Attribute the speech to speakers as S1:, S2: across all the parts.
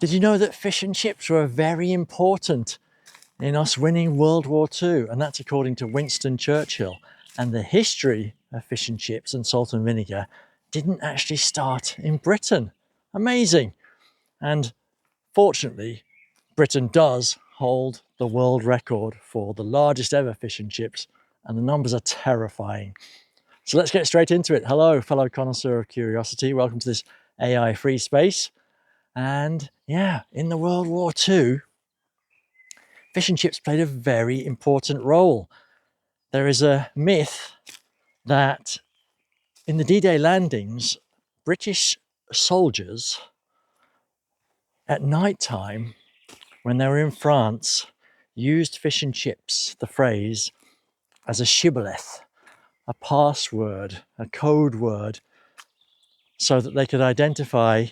S1: Did you know that fish and chips were very important in us winning World War II? And that's according to Winston Churchill. And the history of fish and chips and salt and vinegar didn't actually start in Britain. Amazing. And fortunately, Britain does hold the world record for the largest ever fish and chips, and the numbers are terrifying. So let's get straight into it. Hello, fellow connoisseur of curiosity. Welcome to this AI free space. And yeah, in the World War II, fish and chips played a very important role. There is a myth that in the D-Day landings, British soldiers at night time, when they were in France, used fish and chips, the phrase, as a shibboleth, a password, a code word, so that they could identify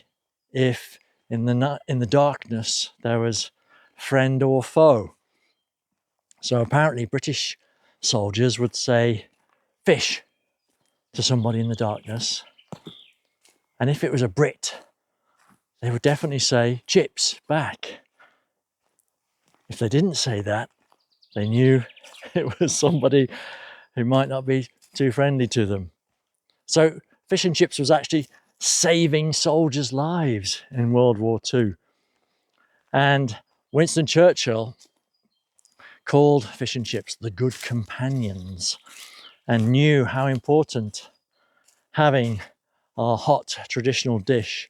S1: if in the darkness there was friend or foe. So apparently British soldiers would say fish to somebody in the darkness, and if it was a Brit, they would definitely say chips back. If they didn't say that, they knew it was somebody who might not be too friendly to them. So fish and chips was actually saving soldiers' lives in World War II. And Winston Churchill called fish and chips the good companions and knew how important having our hot traditional dish,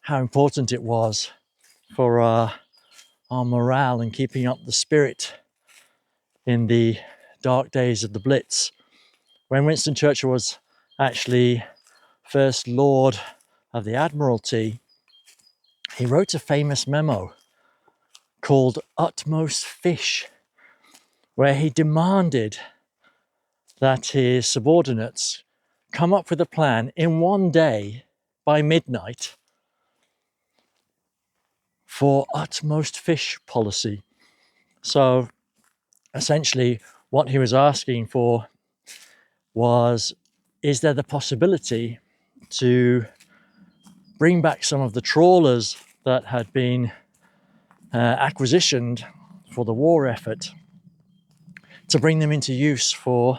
S1: how important it was for our morale and keeping up the spirit in the dark days of the Blitz. When Winston Churchill was actually First Lord of the Admiralty, he wrote a famous memo called Utmost Fish, where he demanded that his subordinates come up with a plan in one day by midnight for utmost fish policy. So essentially what he was asking for was, is there the possibility to bring back some of the trawlers that had been acquisitioned for the war effort, to bring them into use for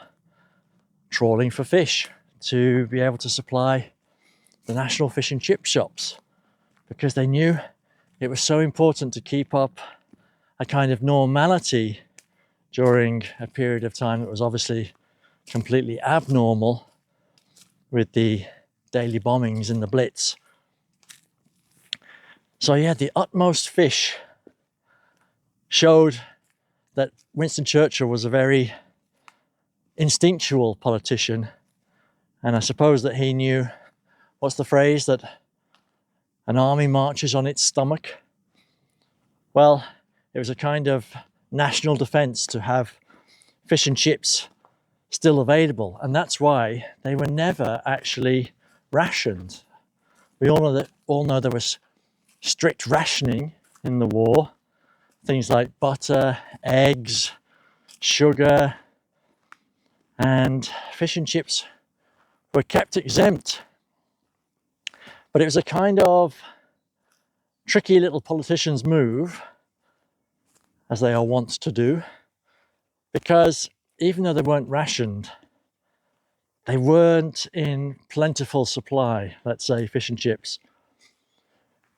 S1: trawling for fish, to be able to supply the national fish and chip shops, because they knew it was so important to keep up a kind of normality during a period of time that was obviously completely abnormal with the daily bombings in the Blitz. So yeah, the utmost fish showed that Winston Churchill was a very instinctual politician, and I suppose that he knew, what's the phrase, that an army marches on its stomach? Well, it was a kind of national defense to have fish and chips still available, and that's why they were never actually rationed. We all know there was strict rationing in the war. Things like butter, eggs, sugar, and fish and chips were kept exempt. But it was a kind of tricky little politician's move, as they are wont to do, because even though they weren't rationed, they weren't in plentiful supply, let's say, fish and chips.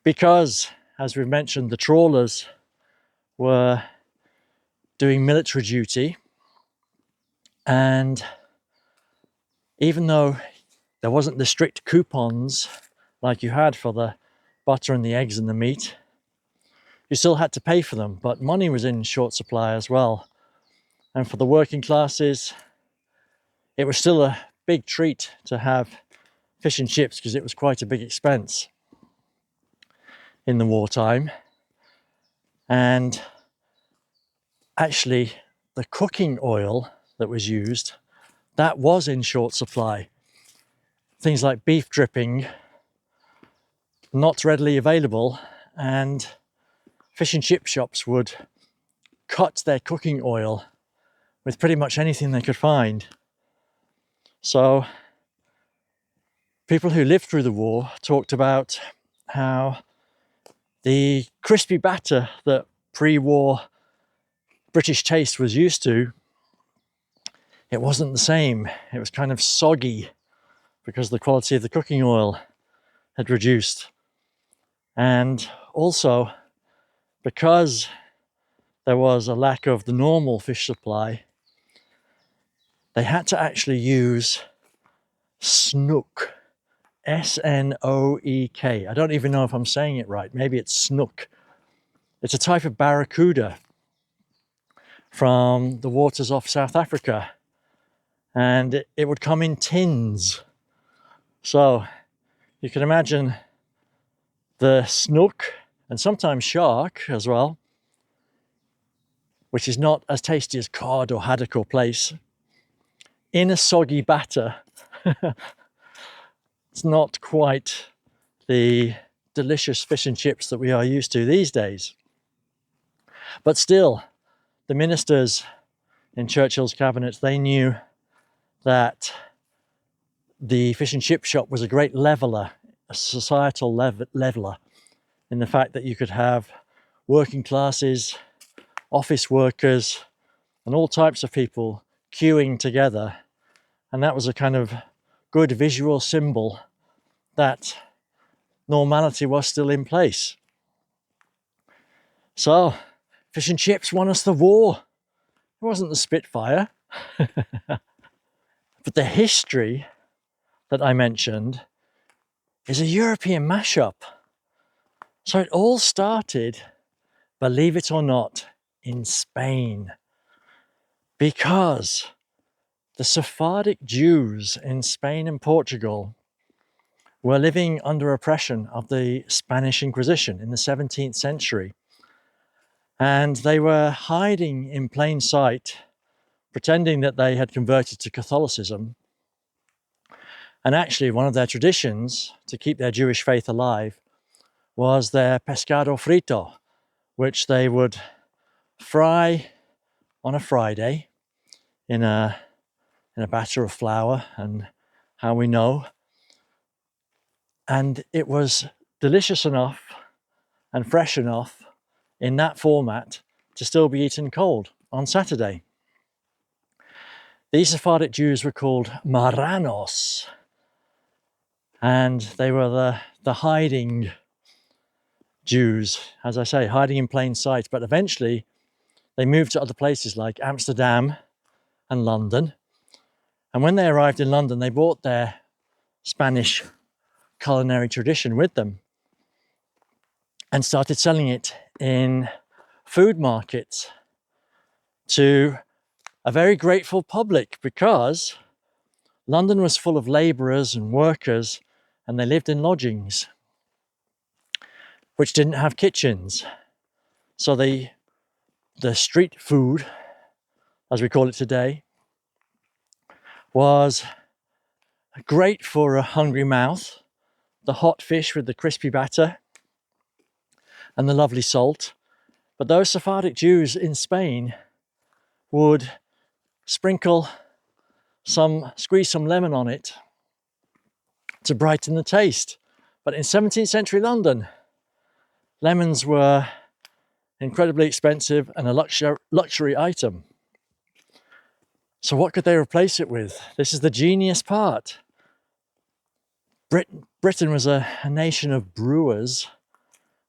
S1: Because, as we've mentioned, the trawlers were doing military duty, and even though there wasn't the strict coupons like you had for the butter and the eggs and the meat, you still had to pay for them, but money was in short supply as well. And for the working classes, it was still a big treat to have fish and chips, because it was quite a big expense in the wartime. And actually, the cooking oil that was used, that was in short supply. Things like beef dripping, not readily available, and fish and chip shops would cut their cooking oil with pretty much anything they could find. So people who lived through the war talked about how The crispy batter that pre-war British taste was used to, it wasn't the same. It was kind of soggy because the quality of the cooking oil had reduced. And also because there was a lack of the normal fish supply, they had to actually use snook. S-N-O-E-K. I don't even know if I'm saying it right. Maybe it's snook. It's a type of barracuda from the waters off South Africa. And it would come in tins. So you can imagine the snook, and sometimes shark as well, which is not as tasty as cod or haddock or plaice, in a soggy batter. It's not quite the delicious fish and chips that we are used to these days. But still, the ministers in Churchill's cabinet, they knew that the fish and chip shop was a great leveller, a societal leveller, in the fact that you could have working classes, office workers, and all types of people queuing together. And that was a kind of good visual symbol that normality was still in place. So, fish and chips won us the war. It wasn't the Spitfire. But the history that I mentioned is a European mashup. So it all started, believe it or not, in Spain. Because the Sephardic Jews in Spain and Portugal were living under oppression of the Spanish Inquisition in the 17th century. And they were hiding in plain sight, pretending that they had converted to Catholicism. And actually, one of their traditions to keep their Jewish faith alive was their pescado frito, which they would fry on a Friday in a batter of flour, and how we know. And it was delicious enough and fresh enough in that format to still be eaten cold on Saturday. These Sephardic Jews were called marranos, and they were the hiding Jews, as I say, hiding in plain sight. But eventually they moved to other places like Amsterdam and London. And when they arrived in London, they brought their Spanish culinary tradition with them and started selling it in food markets to a very grateful public, because London was full of labourers and workers, and they lived in lodgings which didn't have kitchens. So the street food, as we call it today, was great for a hungry mouth. The hot fish with the crispy batter and the lovely salt. But those Sephardic Jews in Spain would squeeze some lemon on it to brighten the taste. But in 17th century London, lemons were incredibly expensive and a luxury item. So what could they replace it with? This is the genius part. Britain was a nation of brewers,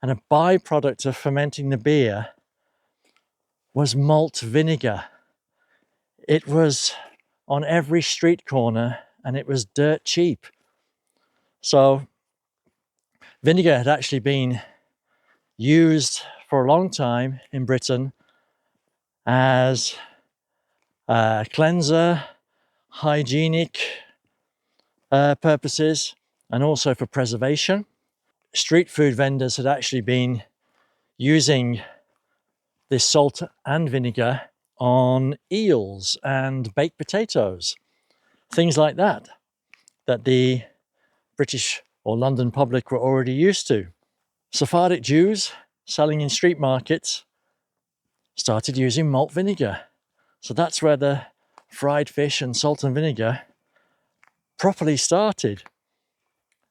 S1: and a byproduct of fermenting the beer was malt vinegar. It was on every street corner and it was dirt cheap. So vinegar had actually been used for a long time in Britain as a cleanser, hygienic purposes, and also for preservation. Street food vendors had actually been using this salt and vinegar on eels and baked potatoes, things like that, that the British or London public were already used to. Sephardic Jews selling in street markets started using malt vinegar. So that's where the fried fish and salt and vinegar properly started.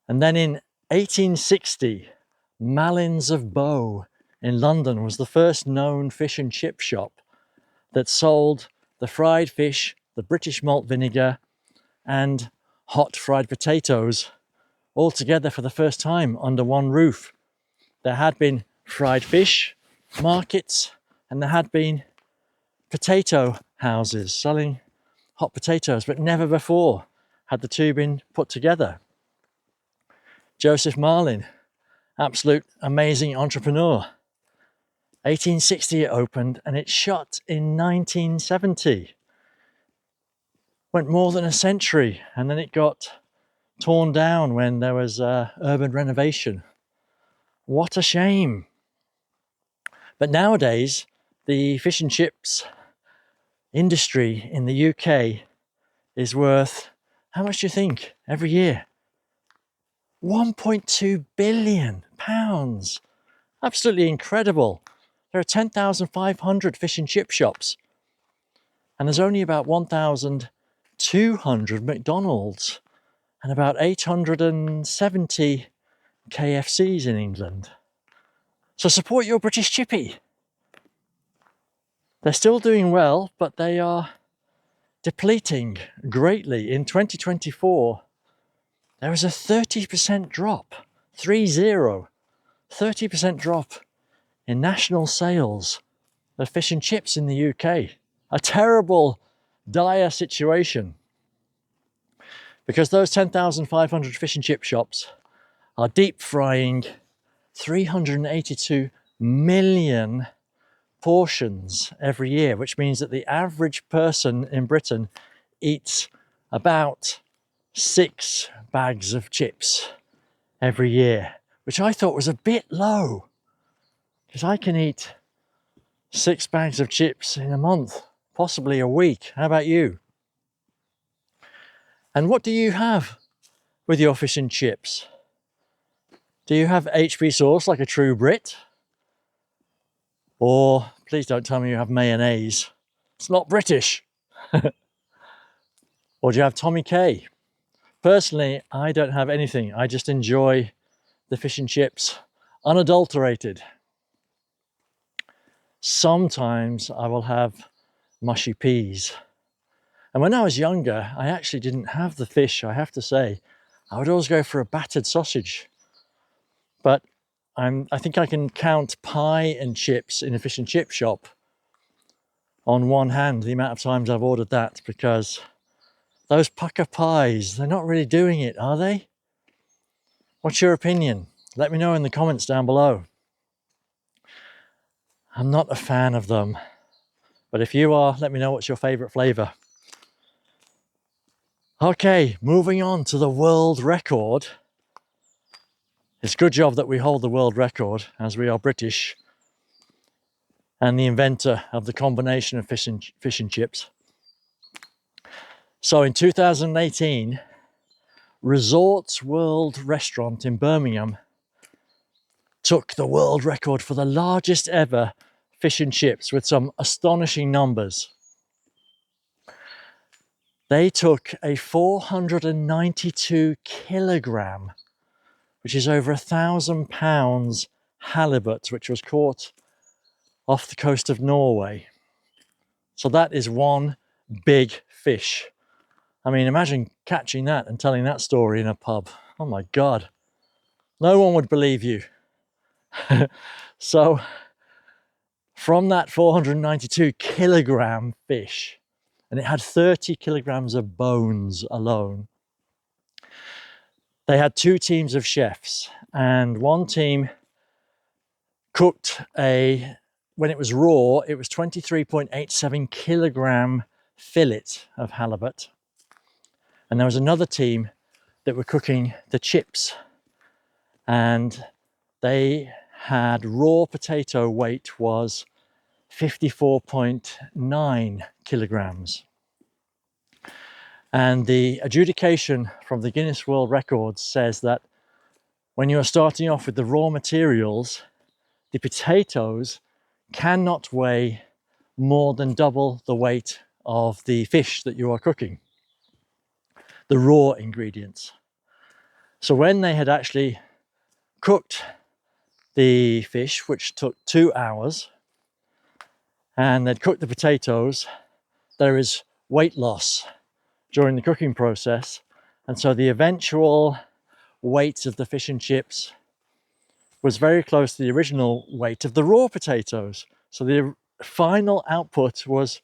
S1: And then in 1860, Malins of Bow in London was the first known fish and chip shop that sold the fried fish, the British malt vinegar, and hot fried potatoes all together for the first time under one roof. There had been fried fish markets and there had been potato houses selling hot potatoes, but never before had the two been put together. Joseph Marlin, absolute amazing entrepreneur. 1860 it opened and it shut in 1970. Went more than a century and then it got torn down when there was urban renovation. What a shame. But nowadays, the fish and chips industry in the UK is worth, how much do you think, every year? £1.2 billion. Absolutely incredible. There are 10,500 fish and chip shops, and there's only about 1,200 McDonald's and about 870 KFCs in England. So support your British chippy. They're still doing well, but they are depleting greatly. In 2024, there was a 30% drop, 30% drop in national sales of fish and chips in the UK. A terrible, dire situation. Because those 10,500 fish and chip shops are deep frying 382 million portions every year, which means that the average person in Britain eats about 6 bags of chips every year, which I thought was a bit low, because I can eat 6 bags of chips in a month, possibly a week. How about you? And what do you have with your fish and chips? Do you have HP sauce like a true Brit? Or please don't tell me you have mayonnaise. It's not British. Or do you have Tommy K? Personally, I don't have anything. I just enjoy the fish and chips unadulterated. Sometimes I will have mushy peas. And when I was younger, I actually didn't have the fish, I have to say. I would always go for a battered sausage. But I think I can count pie and chips in a fish and chip shop on one hand, the amount of times I've ordered that, because those pucker pies, they're not really doing it, are they? What's your opinion? Let me know in the comments down below. I'm not a fan of them, but if you are, let me know what's your favourite flavour. Okay, moving on to the world record. It's a good job that we hold the world record, as we are British and the inventor of the combination of fish and chips. So in 2018, Resorts World Restaurant in Birmingham took the world record for the largest ever fish and chips with some astonishing numbers. They took a 492 kilogram, which is over 1,000 pounds halibut, which was caught off the coast of Norway. So that is one big fish. I mean, imagine catching that and telling that story in a pub. Oh my God. No one would believe you. So from that 492 kilogram fish, and it had 30 kilograms of bones alone, they had 2 teams of chefs, and one team cooked when it was raw, it was 23.87 kilogram fillet of halibut. And there was another team that were cooking the chips, and they had raw potato weight was 54.9 kilograms. And the adjudication from the Guinness World Records says that when you are starting off with the raw materials, the potatoes cannot weigh more than double the weight of the fish that you are cooking, the raw ingredients. So when they had actually cooked the fish, which took 2 hours, and they'd cook the potatoes, there is weight loss during the cooking process. And so the eventual weight of the fish and chips was very close to the original weight of the raw potatoes. So the final output was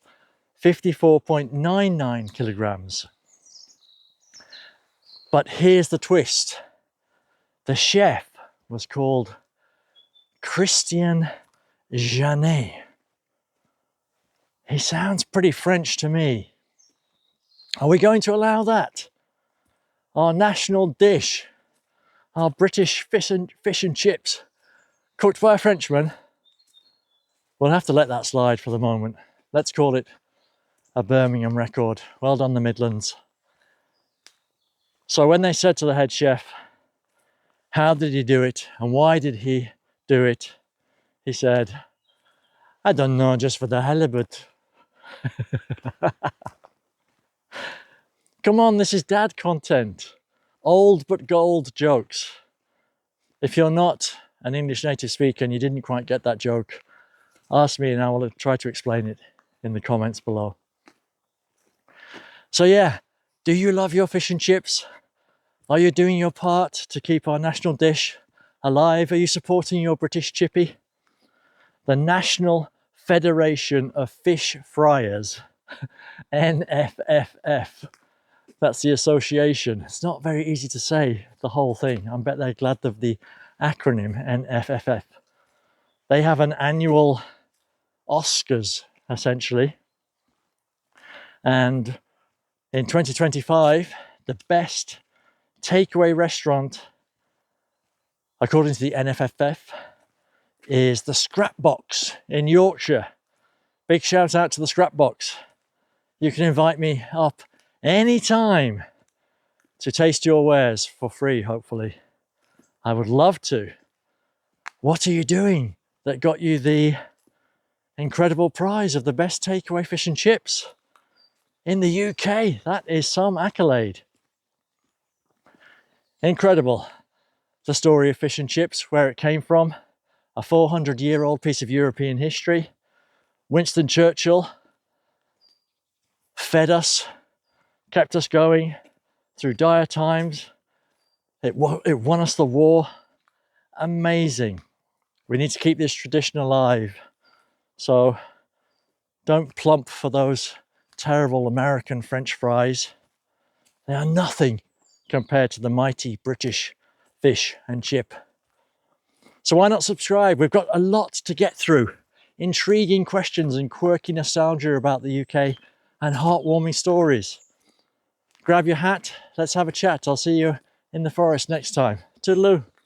S1: 54.99 kilograms. But here's the twist. The chef was called Christian Janet. He sounds pretty French to me. Are we going to allow that? Our national dish, our British fish and chips, cooked by a Frenchman? We'll have to let that slide for the moment. Let's call it a Birmingham record. Well done, the Midlands. So when they said to the head chef, how did he do it and why did he do it? He said, I don't know, just for the halibut. Come on, this is dad content. Old but gold jokes. If you're not an English native speaker and you didn't quite get that joke, ask me and I will try to explain it in the comments below. So yeah, do you love your fish and chips? Are you doing your part to keep our national dish alive? Are you supporting your British chippy? The National Federation of Fish Fryers, NFFF. That's the association. It's not very easy to say the whole thing. I bet they're glad of the acronym NFFF. They have an annual Oscars, essentially. And in 2025, the best takeaway restaurant, according to the NFFF, is the Scrap Box in Yorkshire. Big shout out to the Scrap Box. You can invite me up anytime to taste your wares for free, hopefully. I would love to. What are you doing that got you the incredible prize of the best takeaway fish and chips in the UK? That is some accolade. Incredible. The story of fish and chips, where it came from, a 400-year-old piece of European history. Winston Churchill fed us, kept us going through dire times. It won us the war. Amazing. We need to keep this tradition alive. So don't plump for those terrible American French fries. They are nothing compared to the mighty British fish and chip. So why not subscribe? We've got a lot to get through. Intriguing questions and quirky nostalgia about the UK and heartwarming stories. Grab your hat, let's have a chat. I'll see you in the forest next time. Toodaloo.